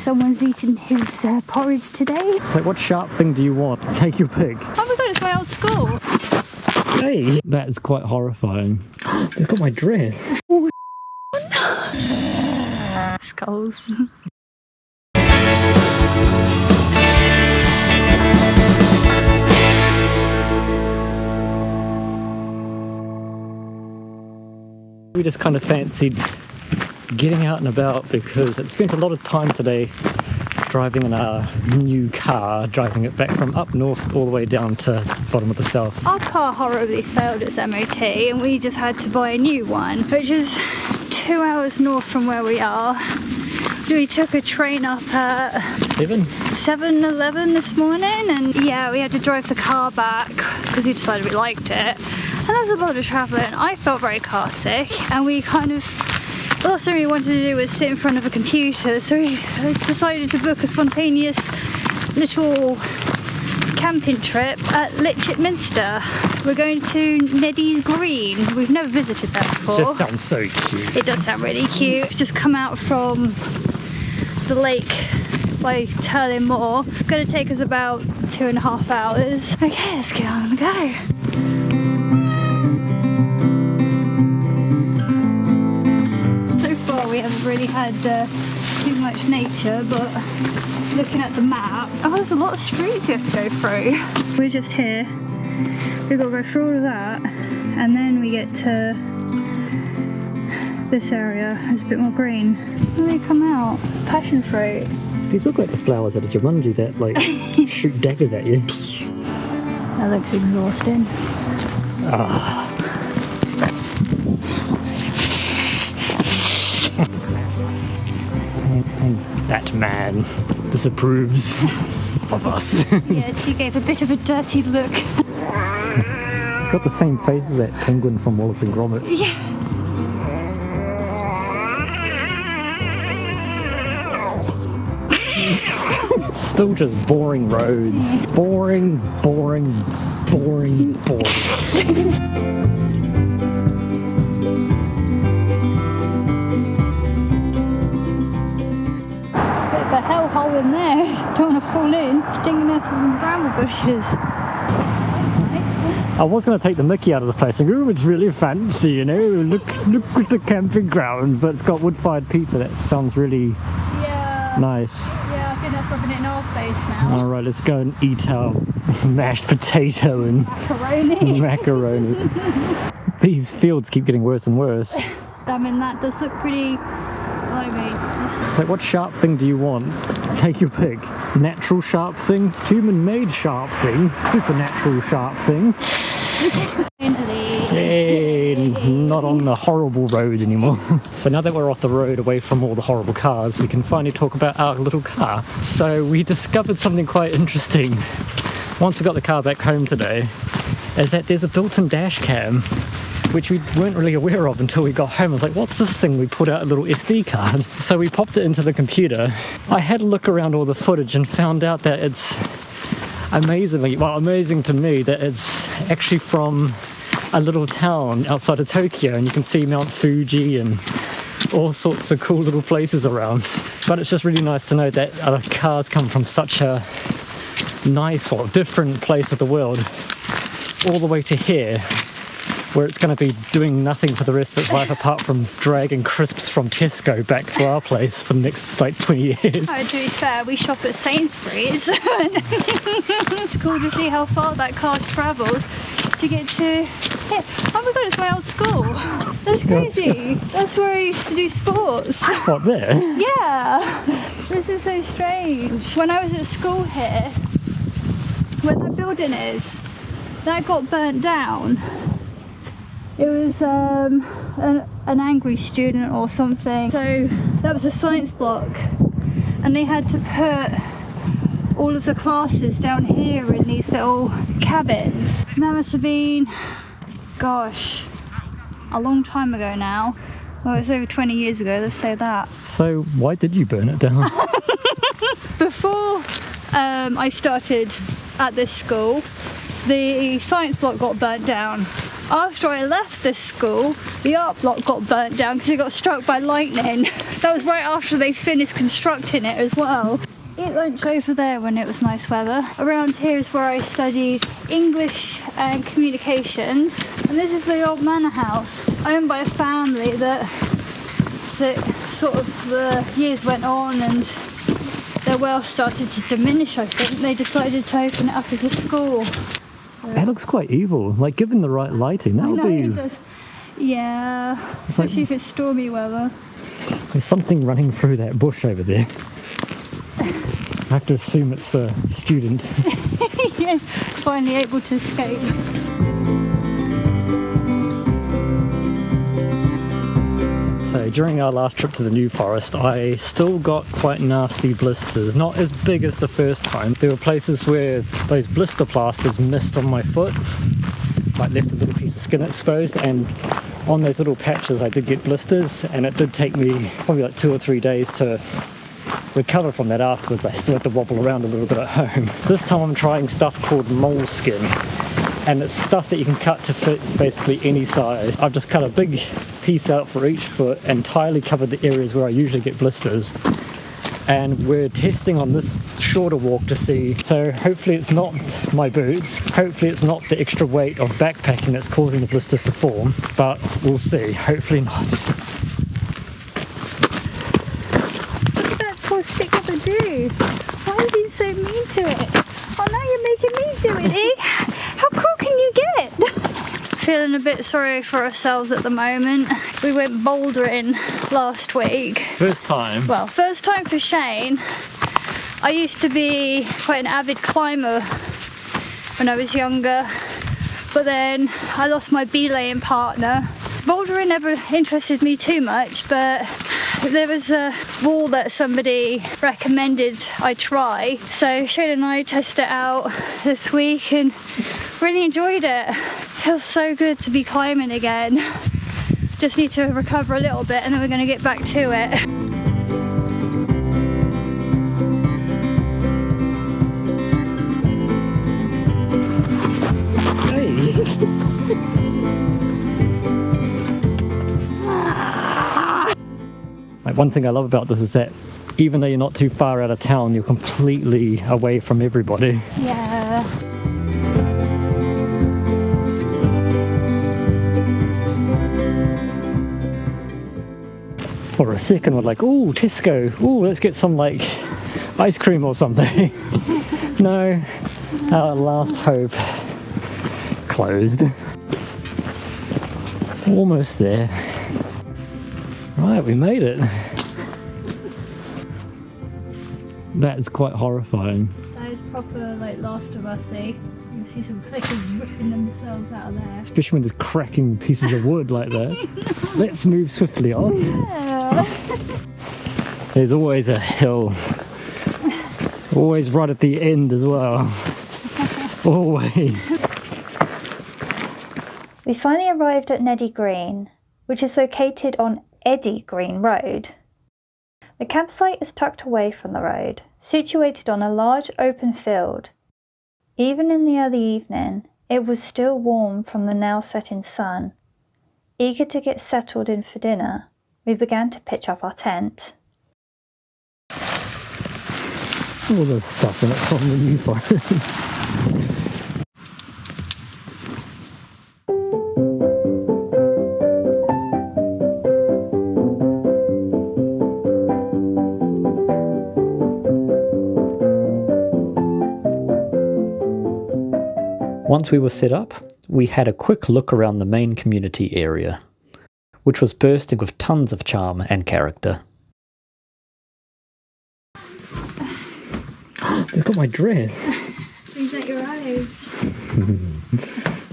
Someone's eating his porridge today. So what sharp thing do you want? Take your pick. Oh my god, it's my old school. Hey! That is quite horrifying. Look at my dress. Oh no. Skulls. We just kind of fancied getting out and about because I spent a lot of time today driving in our new car, driving it back from up north all the way down to the bottom of the south. Our car horribly failed its MOT and we just had to buy a new one, which is 2 hours north from where we are. We took a train up at 7:11 this morning, and yeah, we had to drive the car back because we decided we liked it. And there's a lot of travelling. I felt very car sick, and we kind of, the last thing we wanted to do was sit in front of a computer, so we decided to book a spontaneous little camping trip at Lytchett Matravers. We're going to Neddy Green. We've never visited that before. It just sounds so cute. It does sound really cute. We've just come out from the lake by Turlin Moor. It's going to take us about 2.5 hours. Okay, let's get on the go. We haven't really had too much nature, but looking at the map, oh, there's a lot of streets you have to go through. We're just here. We've got to go through all of that, and then we get to this area. It's a bit more green. When they come out, passion fruit. These look like the flowers at a Jumanji that like shoot daggers at you. That looks exhausting. Ah. That man disapproves of us. Yes, he gave a bit of a dirty look. It's got the same face as that penguin from Wallace and Gromit. Yeah. Still just boring roads. Boring, boring, boring, boring. A hellhole in there. Don't want to fall in. Stinging nettles and bramble bushes. I was going to take the mickey out of the place and go, oh, it's really fancy, you know, look at the camping ground, but it's got wood-fired pizza. That sounds really nice. Yeah, I think that's something in our face now. Alright, let's go and eat our mashed potato and macaroni. These fields keep getting worse and worse. I mean, that does look pretty slimy. So what sharp thing do you want? Take your pick. Natural sharp thing, human-made sharp thing, supernatural sharp thing. Hey, not on the horrible road anymore. So now that we're off the road away from all the horrible cars, we can finally talk about our little car. So we discovered something quite interesting once we got the car back home today, is that there's a built-in dash cam, which we weren't really aware of until we got home. I was like, what's this thing? We pulled out a little SD card. So we popped it into the computer. I had a look around all the footage and found out that it's amazing to me that it's actually from a little town outside of Tokyo, and you can see Mount Fuji and all sorts of cool little places around. But it's just really nice to know that our cars come from such a nice or different place of the world all the way to here, where it's going to be doing nothing for the rest of its life apart from dragging crisps from Tesco back to our place for the next like 20 years. Oh, to be fair, we shop at Sainsbury's. It's cool to see how far that car travelled to get to here. Oh my god, it's my old school. That's crazy. That's where I used to do sports. What, there? Yeah. This is so strange. When I was at school here, where that building is, that got burnt down. It was an angry student or something. So that was a science block, and they had to put all of the classes down here in these little cabins. And that must have been, gosh, a long time ago now. Well, it was over 20 years ago, let's say that. So why did you burn it down? Before I started at this school, the science block got burnt down. After I left this school, the art block got burnt down because it got struck by lightning. That was right after they finished constructing it as well. Eat lunch over there when it was nice weather. Around here is where I studied English and communications. And this is the old manor house, owned by a family that sort of the years went on and their wealth started to diminish, I think. They decided to open it up as a school. That looks quite evil. Like, given the right lighting, that would be... It does. Yeah, especially if it's stormy weather. There's something running through that bush over there. I have to assume it's a student. Yeah, finally able to escape. So during our last trip to the New Forest, I still got quite nasty blisters. Not as big as the first time. There were places where those blister plasters missed on my foot, like left a little piece of skin exposed, and on those little patches I did get blisters, and it did take me probably like 2 or 3 days to recover from that afterwards. I still had to wobble around a little bit at home. This time I'm trying stuff called moleskin, and it's stuff that you can cut to fit basically any size. I've just cut a big piece out for each foot and entirely covered the areas where I usually get blisters. And we're testing on this shorter walk to see, so hopefully it's not my boots, hopefully it's not the extra weight of backpacking that's causing the blisters to form, but we'll see, hopefully not. Stick up a do. Why are you being so mean to it? Oh, now you're making me do it, eh? How cruel can you get? Feeling a bit sorry for ourselves at the moment. We went bouldering last week. First time? Well, first time for Shane. I used to be quite an avid climber when I was younger, but then I lost my belaying partner. Bouldering never interested me too much, but there was a wall that somebody recommended I try, so Shane and I tested it out this week and really enjoyed it. Feels so good to be climbing again. Just need to recover a little bit and then we're going to get back to it. One thing I love about this is that even though you're not too far out of town, you're completely away from everybody. Yeah. For a second we're like, oh, Tesco, oh, let's get some like ice cream or something. No, our last hope closed. Almost there. Right, we made it. That is quite horrifying. That is proper like Last of Us-y. You can see some clickers ripping themselves out of there. Especially when there's cracking pieces of wood like that. Let's move swiftly on. Yeah. There's always a hill. Always right at the end as well. Always. We finally arrived at Neddy Green, which is located on Eddy Green Road. The campsite is tucked away from the road, situated on a large open field. Even in the early evening, it was still warm from the now setting sun. Eager to get settled in for dinner, we began to pitch up our tent. All the stuff in it from the New Forest. Once we were set up, we had a quick look around the main community area, which was bursting with tons of charm and character. They've got my dress. Is that your eyes?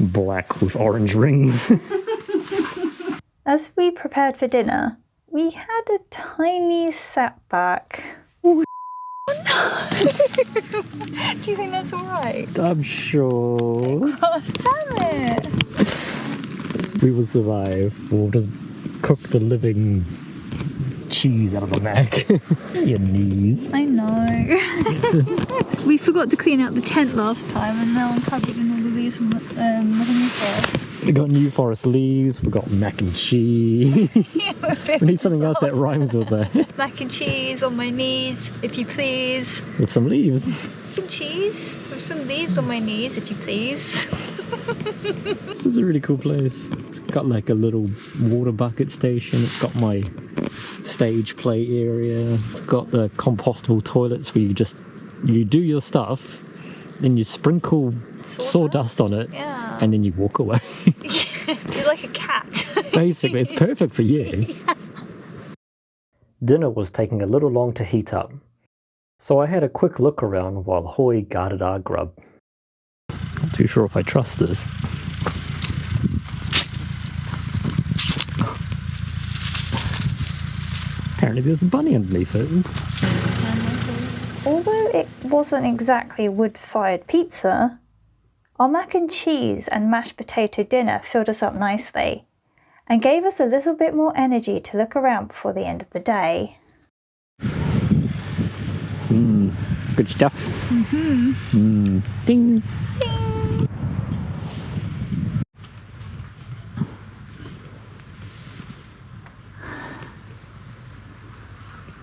Black with orange rings. As we prepared for dinner, we had a tiny setback. Do you think that's alright? I'm sure. Oh, damn it! We will survive. We'll just cook the living cheese out of the mac. Your knees. I know. We forgot to clean out the tent last time and now I'm covered in all the some leaves from the New Forest. So we've got New Forest leaves, we've got mac and cheese. We need something else that rhymes with that. Mac and cheese on my knees, if you please. With some leaves. Mac and cheese with some leaves on my knees, if you please. It's a really cool place. It's got like a little water bucket station. It's got my stage play area. It's got the compostable toilets where you do your stuff, then you sprinkle sawdust on it, yeah. and then you walk away. You're like a cat. Basically, it's perfect for you. Yeah. Dinner was taking a little long to heat up, so I had a quick look around while Hoy guarded our grub. Not too sure if I trust this. Apparently there's a bunny underneath it. Although it wasn't exactly wood-fired pizza, our mac and cheese and mashed potato dinner filled us up nicely and gave us a little bit more energy to look around before the end of the day. Good stuff. Mm-hmm. Ding. Ding!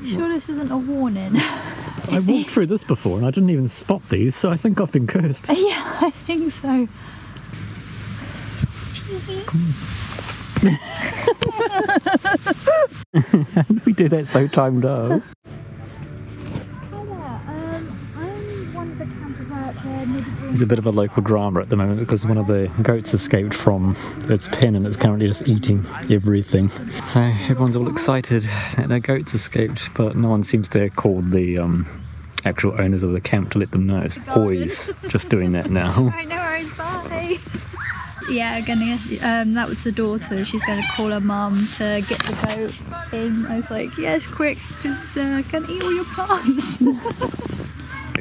Sure this isn't a warning? I walked through this before and I didn't even spot these, so I think I've been cursed. Yeah, I think so. How did we do that so timed up? I'm one of the campers out there, Neddy Green. There's a bit of a local drama at the moment because one of the goats escaped from its pen and it's currently just eating everything. So everyone's all excited that their goats escaped, but no one seems to have called the actual owners of the camp to let them know. It's Hoy's just doing that now. Right, no worries, bye. Yeah, that was the daughter. She's going to call her mum to get the goat in. I was like, yes, quick, because going to eat all your plants.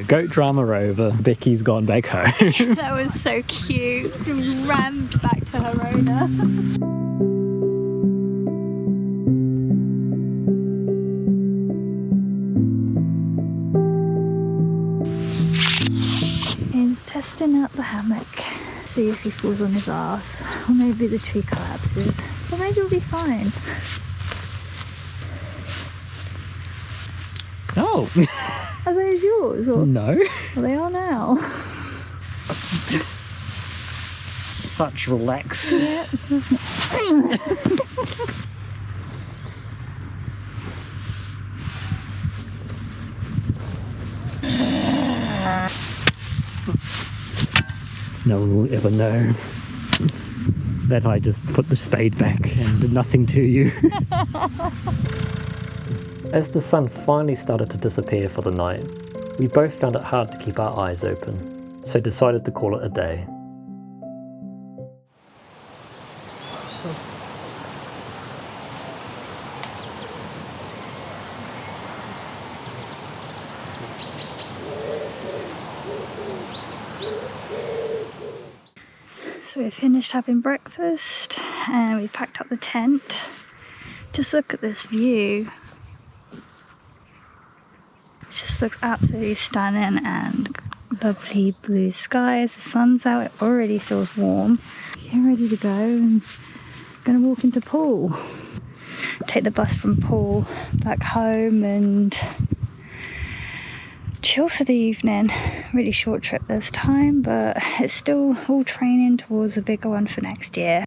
Goat drama over. Becky's gone back home. That was so cute. Rammed back to her owner. He's testing out the hammock. See if he falls on his arse. Or maybe the tree collapses. Or maybe he'll be fine. Oh! Are those yours? Or? No. Well, they are now. Such relax. Yeah. No one will ever know that I just put the spade back and did nothing to you. As the sun finally started to disappear for the night, we both found it hard to keep our eyes open, so decided to call it a day. So we finished having breakfast and we packed up the tent. Just look at this view. It just looks absolutely stunning and lovely blue skies. The sun's out, it already feels warm. Getting ready to go and gonna walk into Poole. Take the bus from Poole back home and chill for the evening. Really short trip this time, but it's still all training towards a bigger one for next year.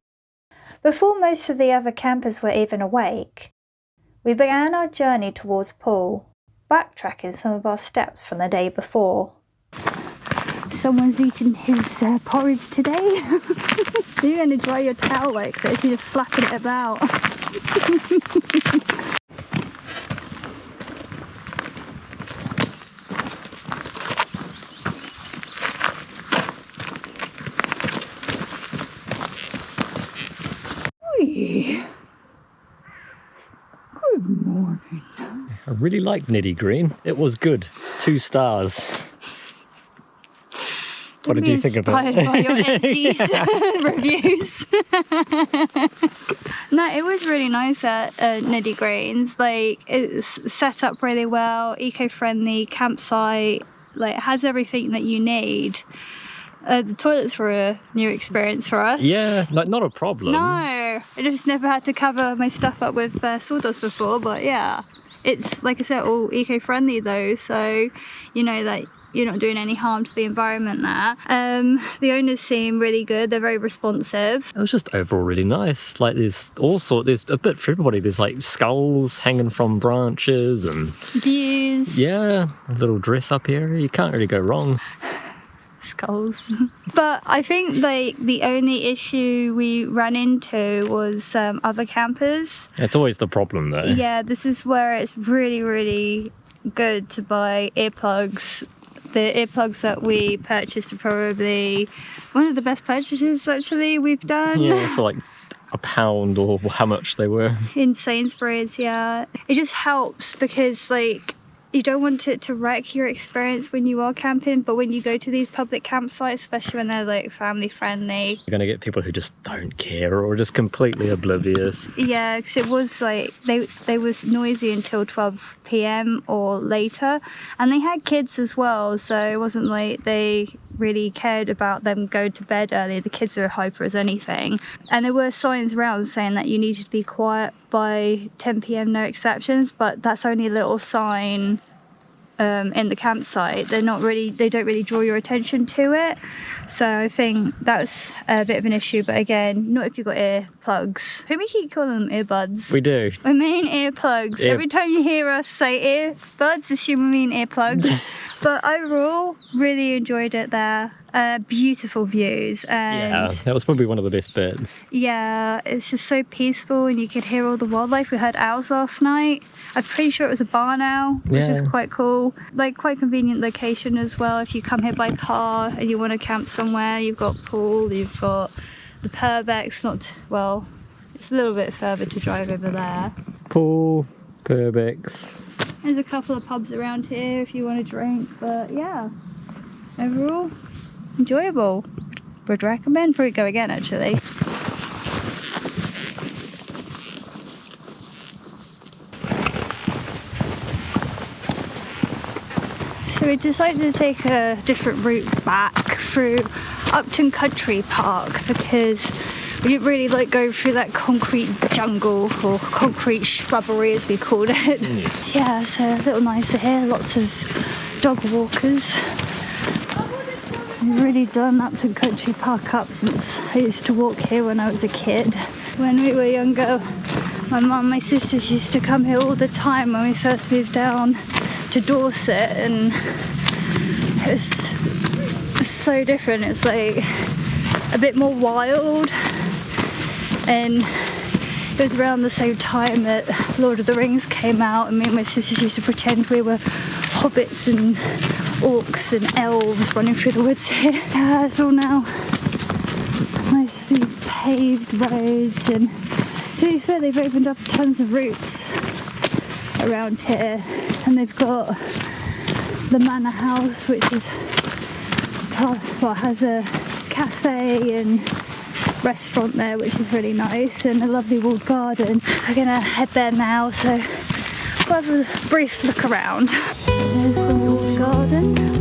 Before most of the other campers were even awake, we began our journey towards Poole, backtracking some of our steps from the day before. Someone's eating his porridge today. You're going to dry your towel like this, you're just flapping it about. Good morning. I really liked Neddy Green. It was good. 2 stars. What did you think of it? Inspired by your Etsy's reviews. No, it was really nice at Neddy Green's. Like, it's set up really well, eco-friendly campsite. Like, it has everything that you need. The toilets were a new experience for us. Yeah, like not a problem. No, I just never had to cover my stuff up with sawdust before, but yeah. It's, like I said, all eco-friendly though, so you know that you're not doing any harm to the environment there. The owners seem really good, they're very responsive. It was just overall really nice. Like there's a bit for everybody. There's like skulls hanging from branches and Views. yeah, a little dress up area. You can't really go wrong. Skulls. But I think like the only issue we ran into was other campers. It's always the problem though. Yeah, this is where it's really, really good to buy earplugs. The earplugs that we purchased are probably one of the best purchases actually we've done. Yeah, for like £1 or how much they were. In Sainsbury's, yeah. It just helps because like you don't want it to wreck your experience when you are camping, but when you go to these public campsites, especially when they're like family friendly, You're gonna get people who just don't care or are just completely oblivious. yeah, because it was like they was noisy until 12 p.m. or later, and they had kids as well, so it wasn't like they really cared about them going to bed early. The kids were hyper as anything, and there were signs around saying that you needed to be quiet by 10 p.m. no exceptions, but that's only a little sign in the campsite. They don't really draw your attention to it, so I think that was a bit of an issue. But again, not if you've got earplugs. I think we keep calling them earbuds. We do. I mean earplugs. Every time you hear us say earbuds, assume we mean earplugs. But overall, really enjoyed it there. Beautiful views. And Yeah, that was probably one of the best bits. yeah, it's just so peaceful and you could hear all the wildlife. We heard owls last night. I'm pretty sure it was a barn owl, which is quite cool. Like quite convenient location as well. If you come here by car and you want to camp somewhere, you've got Poole, you've got the Purbecks. It's a little bit further to drive over there. Poole, Purbecks. There's a couple of pubs around here if you want to drink, but yeah, overall, enjoyable. Would recommend. Probably go again actually. So we decided to take a different route back through Upton Country Park because we didn't really like go through that concrete jungle or concrete shrubbery as we called it. Yeah, so a little nicer here, lots of dog walkers. We've really done Upton Country Park up since I used to walk here when I was a kid. When we were younger, my mum and my sisters used to come here all the time when we first moved down to Dorset, and it was so different. It's like a bit more wild, and it was around the same time that Lord of the Rings came out, and me and my sisters used to pretend we were hobbits and orcs and elves running through the woods here. Yeah, it's all now nicely paved roads, and to be fair, they've opened up tons of routes around here, and they've got the Manor House, which is has a cafe and restaurant there, which is really nice, and a lovely walled garden. We're gonna head there now, so we'll have a brief look around. There's the walled garden.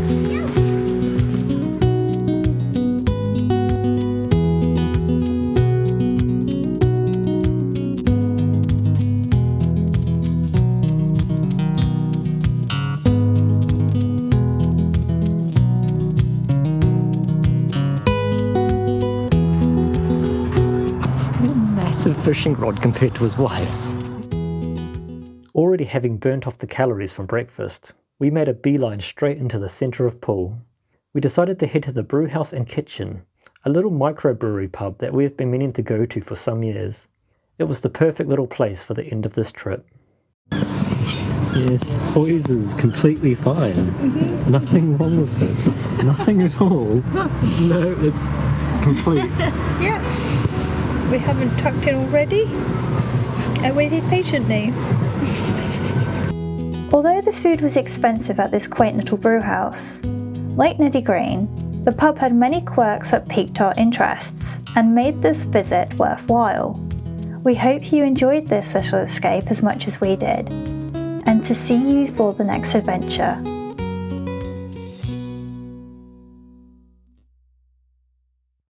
Fishing rod compared to his wife's. Already having burnt off the calories from breakfast, we made a beeline straight into the centre of Poole. We decided to head to the Brewhouse and Kitchen, a little microbrewery pub that we have been meaning to go to for some years. It was the perfect little place for the end of this trip. Yes, Poise is completely fine. Nothing wrong with it. Nothing at all. No, it's complete. Yeah. We haven't tucked in already. I waited patiently. Although the food was expensive at this quaint little brew house, like Neddy Green, the pub had many quirks that piqued our interests and made this visit worthwhile. We hope you enjoyed this little escape as much as we did, and to see you for the next adventure.